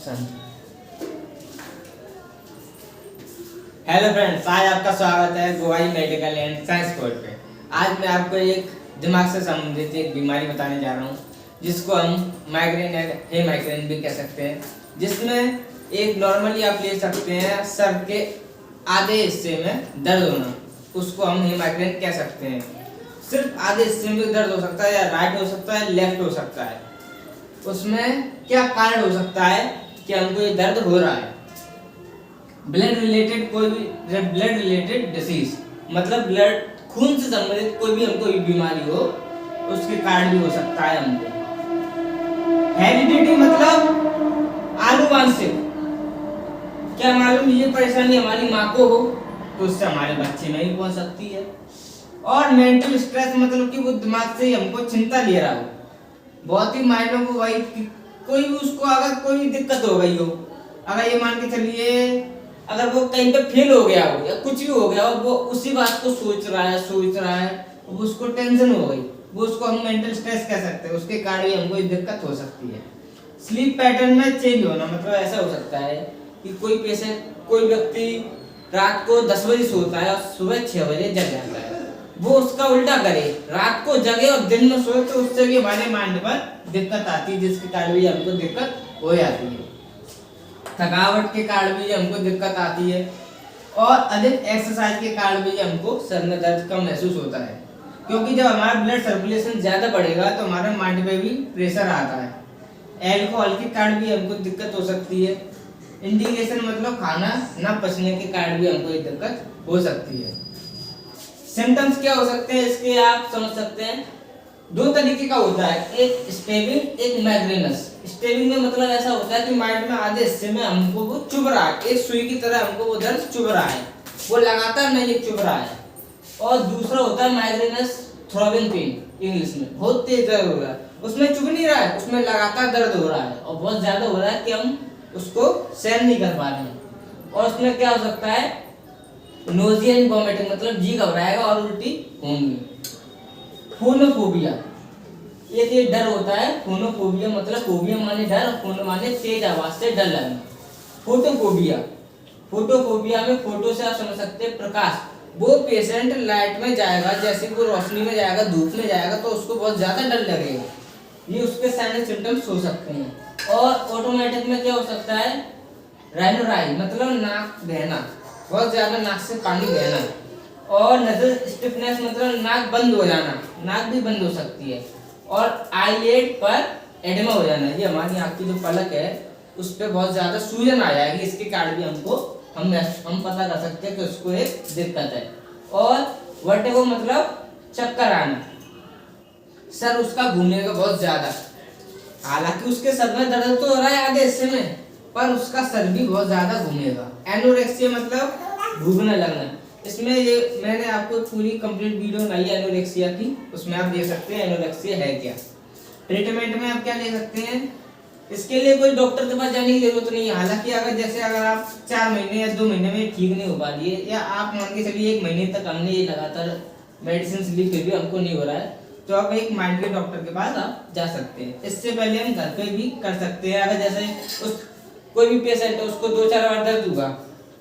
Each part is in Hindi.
एक्शन। हेलो फ्रेंड्स, आज आपका स्वागत है गोवाई मेडिकल एंड साइंस कोर्ट पे। आज मैं आपको एक दिमाग से संबंधित एक बीमारी बताने जा रहा हूँ जिसको हम माइग्रेन या हे माइग्रेन भी कह सकते हैं, जिसमें एक नॉर्मली आप ले सकते हैं सर के आधे हिस्से में दर्द होना, उसको हम हे माइग्रेन कह सकते हैं। सिर्फ आधे हिस्से में दर्द हो सकता है, या राइट हो सकता है, लेफ्ट हो सकता है। उसमें क्या कारण हो सकता है कि हमको ये दर्द हो रहा है? ब्लड रिलेटेड कोई भी ब्लड रिलेटेड डिसीज, मतलब ब्लड खून से संबंधित कोई भी हमको बीमारी हो, उसके कारण भी हो सकता है हमको। हेरिडिटी मतलब आनुवांशिक। क्या मालूम ये परेशानी हमारी माँ को हो तो उससे हमारे बच्चे में भी पहुंच सकती है। और मेंटल स्ट्रेस मतलब कि वो दिमाग से हमको चिंता ले रहा हो, बहुत ही मायनों को भाई, कोई भी उसको अगर कोई दिक्कत हो गई हो, अगर ये मान के चलिए अगर वो कहीं पे फेल हो गया हो या कुछ भी हो गया हो, वो उसी बात को सोच रहा है, वो उसको टेंशन हो गई, वो उसको हम मेंटल स्ट्रेस कह सकते हैं। उसके कारण ही हमको दिक्कत हो सकती है। स्लीप पैटर्न में चेंज होना मतलब ऐसा हो सकता है कि कोई व्यक्ति रात को 10 बजे सोता है और सुबह 6 बजे जग जाता है। वो उसका उल्टा करे, रात को जगे और दिन में सोए, तो उससे भी हमारे माइंड पर दिक्कत आती है, जिसके कारण भी हमको दिक्कत हो जाती है। थकावट के कारण भी हमको दिक्कत आती है, और अधिक एक्सरसाइज के कारण भी हमको सर में दर्द कम महसूस होता है, क्योंकि जब हमारा ब्लड सर्कुलेशन ज्यादा बढ़ेगा तो हमारे माइंड पे भी प्रेशर आता है। एल्कोहल के कारण भी हमको दिक्कत हो सकती है। इंडिकेशन मतलब खाना न पचने के कारण भी हमको ये दिक्कत हो सकती है। सिम्टम्स क्या हो सकते हैं इसके आप समझ सकते हैं। 2 तरीके का होता है, एक स्टेबिंग, एक माइग्रेनस। स्टेबिंग में मतलब ऐसा होता है कि माइंड में आधे हिस्से में हमको वो चुभ रहा है, एक सुई की तरह हमको वो दर्द चुभ रहा है, वो लगातार नहीं चुभ रहा है। और दूसरा होता है माइग्रेनस थ्रॉबिंग पेन, इंग्लिश में बहुत तेज दर्द हो रहा है, उसमें चुभ नहीं रहा है, उसमें लगातार दर्द हो रहा है और बहुत ज्यादा हो रहा है कि हम उसको सहन नहीं कर पा रहे हैं। और उसमें क्या हो सकता है, नोजिया एंड वोमिटिंग, मतलब जी घबराएगा और उल्टी होंगी। फोनोफोबिया, एक ये डर होता है। फोनोफोबिया मतलब फोबिया माने डर, और फोनो माने तेज आवाज से डर लगना। फोटोफोबिया में फोटो से आप समझ सकते हैं प्रकाश। वो पेशेंट लाइट में जाएगा, जैसे वो रोशनी में जाएगा, धूप में जाएगा, तो उसको बहुत ज्यादा डर लगेगा। ये उसके साइनस सिम्टम्स हो सकते हैं। और ऑटोमेटिक में क्या हो सकता है, राइनोराई मतलब नाक बहना, बहुत ज्यादा नाक से पानी बहना। और नजर स्टिफनेस मतलब नाक बंद हो जाना, नाक भी बंद हो सकती है। और आईलेड पर एडेमा हो जाना, ये हमारी आँख की जो पलक है उस पर बहुत ज्यादा सूजन आ जाएगी, इसके कारण भी हम पता कर सकते हैं कि उसको एक दिक्कत है। और वर्टिगो मतलब चक्कर आना, सर उसका घूमेगा बहुत ज्यादा, हालांकि उसके सर में दर्द तो हो रहा है आधे हिस्से में, पर उसका सर भी बहुत ज्यादा घूमेगा। एनोरेक्सिया मतलब भूखने लगना, इसमें ये मैंने आपको पूरी कंप्लीट वीडियो बनाई है एनोरेक्सिया की, उसमें आप देख सकते हैं एनोरेक्सिया है क्या। ट्रीटमेंट में आप क्या ले सकते हैं, इसके लिए कोई डॉक्टर के पास जाने की जरूरत नहीं है। हालांकि अगर आप 4 महीने या 2 महीने में ठीक नहीं हो पा रही है, या आप मान के चलिए 1 महीने तक हमने ये लगातार मेडिसिन ली फिर भी हमको नहीं हो रहा है, तो आप एक माइंड के डॉक्टर के पास आप जा सकते हैं। इससे पहले हम घर पे भी कर सकते हैं। अगर जैसे कोई भी पेशेंट है, उसको 2-4 बार दर्द हुआ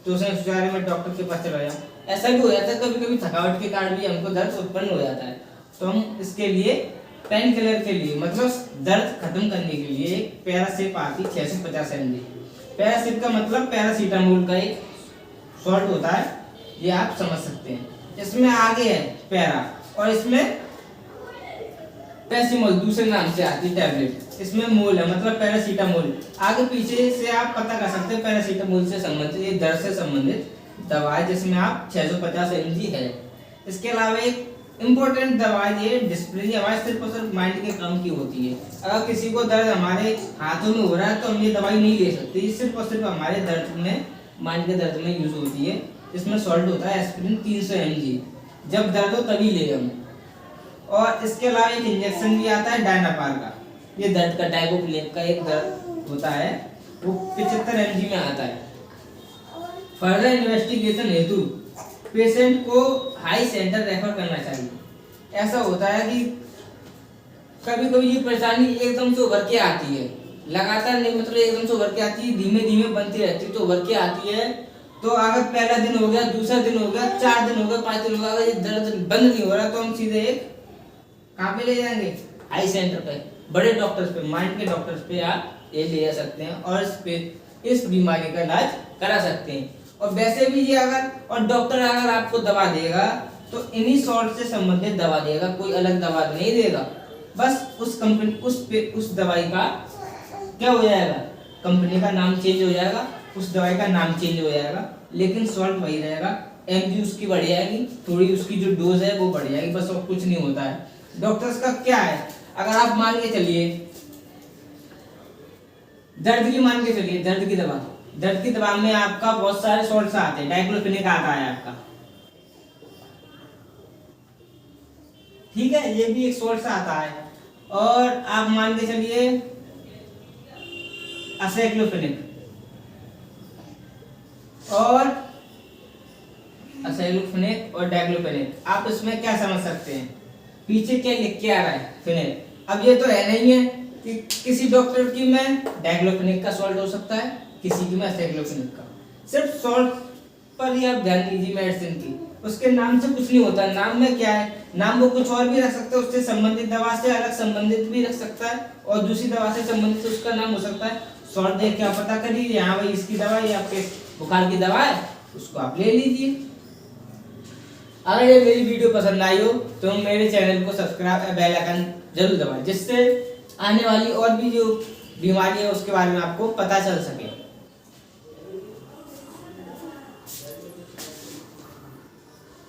तो उसने सोचा मैं डॉक्टर के पास चला जाऊं, ऐसा भी हो जाता है। कभी कभी थकावट के कारण भी हमको दर्द उत्पन्न हो जाता है, तो हम इसके लिए पेन किलर के लिए मतलब दर्द खत्म करने के लिए एक पैरासिप आती 650 mg। पैरासिप का मतलब पैरासीटामोल का एक शॉर्ट होता है, ये आप समझ सकते हैं। इसमें आगे है पैरा, और इसमें पैसिमोल दूसरे नाम से आती है टैबलेट, इसमें मोल है मतलब पैरासीटामोल। आगे पीछे से आप पता कर सकते हैं पैरासीटामोल से संबंधित, ये दर्द से संबंधित दवा है, जिसमें आप 650 mg है। इसके अलावा एक इम्पोर्टेंट दवा ये डिस्प्ले, हमारे सिर्फ और सिर्फ माइंड के काम की होती है। अगर किसी को दर्द हमारे हाथों में हो रहा है तो हम ये दवाई नहीं ले सकते, ये सिर्फ और सिर्फ हमारे दर्द में, माइंड के दर्द में यूज होती है। इसमें सॉल्ट होता है एस्पिरिन 300 mg, जब दर्द हो तभी ले हम। और इसके अलावा एक इंजेक्शन भी आता है डायनापार का, ये दर्द का डाइगोप्लेक का एक दर्द होता है, वो 75 mg में आता है। फर्दर इन्वेस्टिगेशन हेतु पेशेंट को हाई सेंटर रेफर करना चाहिए। ऐसा होता है कि कभी कभी ये परेशानी एकदम से उभर के आती है, लगातार नहीं, मतलब एकदम से उभर के आती है, धीमे धीमे बनती रहती है, तो उभर के आती है। तो अगर पहला दिन हो गया, दूसरा दिन हो गया, 4 दिन हो गया, 5 दिन हो गया, अगर ये दर्द बंद नहीं हो रहा तो हम सीधे एक कहाँ पे ले जाएंगे, आई सेंटर पे, बड़े डॉक्टर्स पे, माइंड के डॉक्टर्स पे आप ये ले जा सकते हैं और इस बीमारी का इलाज करा सकते हैं। और वैसे भी ये अगर, और डॉक्टर अगर आपको दवा देगा तो इन्हीं सॉल्ट से संबंधित दवा देगा, कोई अलग दवा नहीं देगा। बस उस कंपनी उस दवाई का क्या हो जाएगा, कंपनी का नाम चेंज हो जाएगा, उस दवाई का नाम चेंज हो जाएगा, लेकिन सॉल्ट वही रहेगा, एमजी उसकी बढ़ जाएगी, थोड़ी उसकी जो डोज है वो बढ़ जाएगी, बस और कुछ नहीं होता है। डॉक्टर्स का क्या है, अगर आप मान के चलिए दर्द की दवा में आपका बहुत सारे सॉल्ट्स आते हैं, डाइक्लोफेनेक आता है आपका, ठीक है, ये भी एक सॉल्ट आता है। और आप मान के चलिए असाइक्लोफेनेक और डाइक्लोफेनेक, आप इसमें क्या समझ सकते हैं, पीछे क्या लिख के आ रहा है, फिनेल। अब ये तो है नहीं है कि किसी डॉक्टर की में डाइक्लोफेनेक का सॉल्ट हो सकता है, किसी की में असाइक्लोफेनेक का। सिर्फ सॉल्ट पर ही आप ध्यान दीजिए मेडिसिन की, उसके नाम से कुछ नहीं होता। नाम में क्या है, नाम वो कुछ और भी रख सकता है, उससे संबंधित दवा से अलग संबंधित भी रख सकता है, और दूसरी दवा से संबंधित उसका नाम हो सकता है। सॉल्ट देख के आप पता करिए, यहाँ भाई इसकी दवा, ये आपके बुखार की दवा है, उसको आप ले लीजिए। अगर ये मेरी वीडियो पसंद आई हो तो मेरे चैनल को सब्सक्राइब, बेल आइकन जरूर दबाएं, जिससे आने वाली और भी जो बीमारी है उसके बारे में आपको पता चल सके।